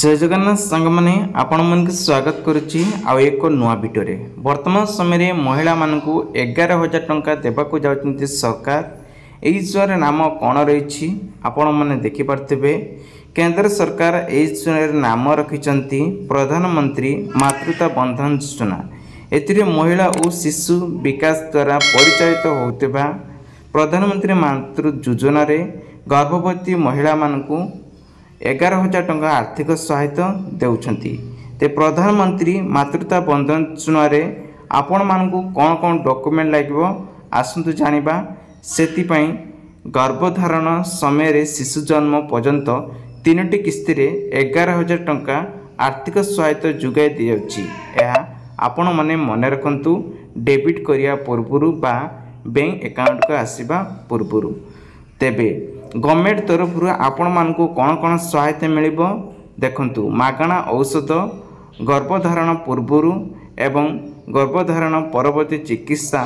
जय जगन्नाथ सांग मैंने आपण मन के स्वागत करुच्ची आ एक नुआ वीडियो रे। वर्तमान समय महिला मानकु 11,000 टंका देबाकु जाउछन्ति सरकार। एई छुआर नाम कौन रही आपण मैंने देखि पारथिबे। केंद्र सरकार एई छुआर नाम रखिछन्ति प्रधानमंत्री मातृत्व बंधन योजना। एथिरे महिला और शिशु विकास द्वारा परिचालित होउतिबा प्रधानमंत्री मातृत्व योजना रे गर्भवती महिला मानकु 11,000 टंका आर्थिक सहायता देउछन्ति। ते प्रधानमंत्री मातृत्व बंधन योजना रे आपण मानकु कौन कौन डॉक्यूमेंट लागबो आसंतु जानिबा। सेति पई गर्भधारण समय रे शिशु जन्म पर्यंत 3टी किस्ती रे 11,000 टंका आर्थिक सहायता जुगाई दियाउछि। एहा आपण माने मने रखंतु डेबिट करिया पूर्वरु बा बैंक अकाउंट को आसीबा पूर्वरु। तेबे गवर्नमेंट तरफ आपण मानकु कौन कौन सहायता मिलिबो देखंतु। मागणा औषध गर्भधारण पूर्वरु एवं गर्भधारण परवर्ती चिकित्सा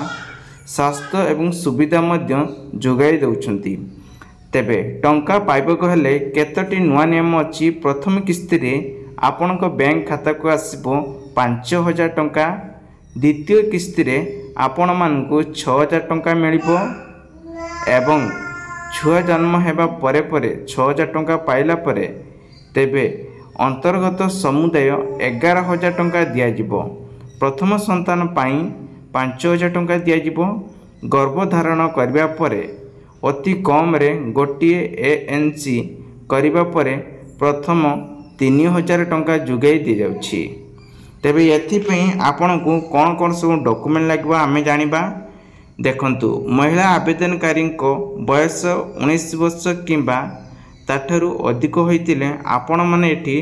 स्वास्थ्य एवं सुविधा मध्य जोगाई दउछन्ति। तेबे टंका पाइबको हेले केतटी नुआ नियम अछि। प्रथम किस्ती रे आपनक बैंक खाता को आसीबो 5,000 टंका। द्वितीय किस्ती रे आपण मानकु 6,000 टंका मिलिबो एवं छुआ जन्म हेबा परे परे 6,000 टंका पाइला परे तेबे अंतर्गत समुदाय 11,000 टंका दिया जिवो। प्रथम संतान पाई 5,000 टंका दिया जिवो। गर्भधारण करबा परे अति कम रे गोटिए एएनसी करबा परे प्रथम 3,000 टंका जुगाई दि जाउछि। तेबे एथि पई आपनकु कोन कोन सब डॉक्यूमेंट लागबा आमे जानिबा। देखंतु महिला आवेदनकारी को बयस 19 वर्ष किंबा ताठरू अधिक होइतिले आपण माने एठी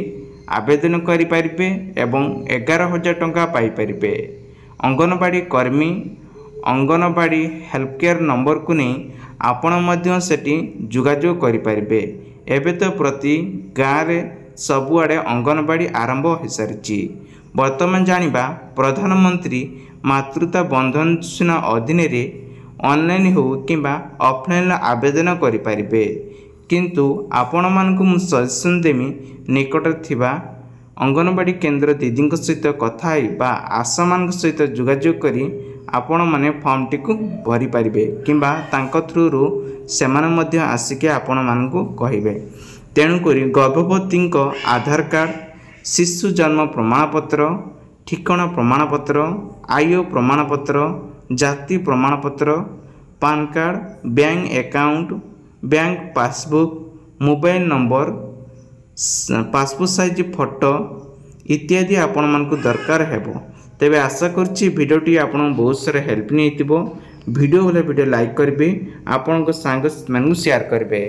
आवेदन करि परिबे एवं 11,000 टंका पाई परिबे। अंगनवाड़ी कर्मी अंगनवाड़ी हेल्थ केयर नंबर को नहीं आपण मध्य सेठी जोगाजोग करि परिबे। एबे तो प्रति गाँव रे सबुआडे अंगनवाड़ी आरंभ हो सारिछि। वर्तमान जानिबा प्रधानमंत्री मातृत्व बंधन योजना अधीन रे ऑनलाइन हो किंबा ऑफलाइन आवेदन करि परिबे। किंतु आपण मानकु मु सजेशन देमी निकट थिबा अंगनवाड़ी केंद्र दीदी सहित कथा बा आशा मान सहित जोगाजोग करी आपण माने फॉर्म टी को भरी परिबे किंबा तांको थ्रू रो सेमान मध्य आसिके आपण मानकु कहिबे। तेणु करी गर्भवती को आधार कार्ड शिशु जन्म प्रमाणपत्र ठिकाना प्रमाणपत्र आय प्रमाणपत्र जाति प्रमाणपत्र PAN card bank account bank passbook mobile number passport size photo इत्यादि आपण मानकु दरकार हेबो। तेबे आशा करछि वीडियोटी आपण बहुत सारा हेल्प नै हितबो। वीडियो होले वीडियो लाइक करबे आपण को सांग मानकु शेयर करबे।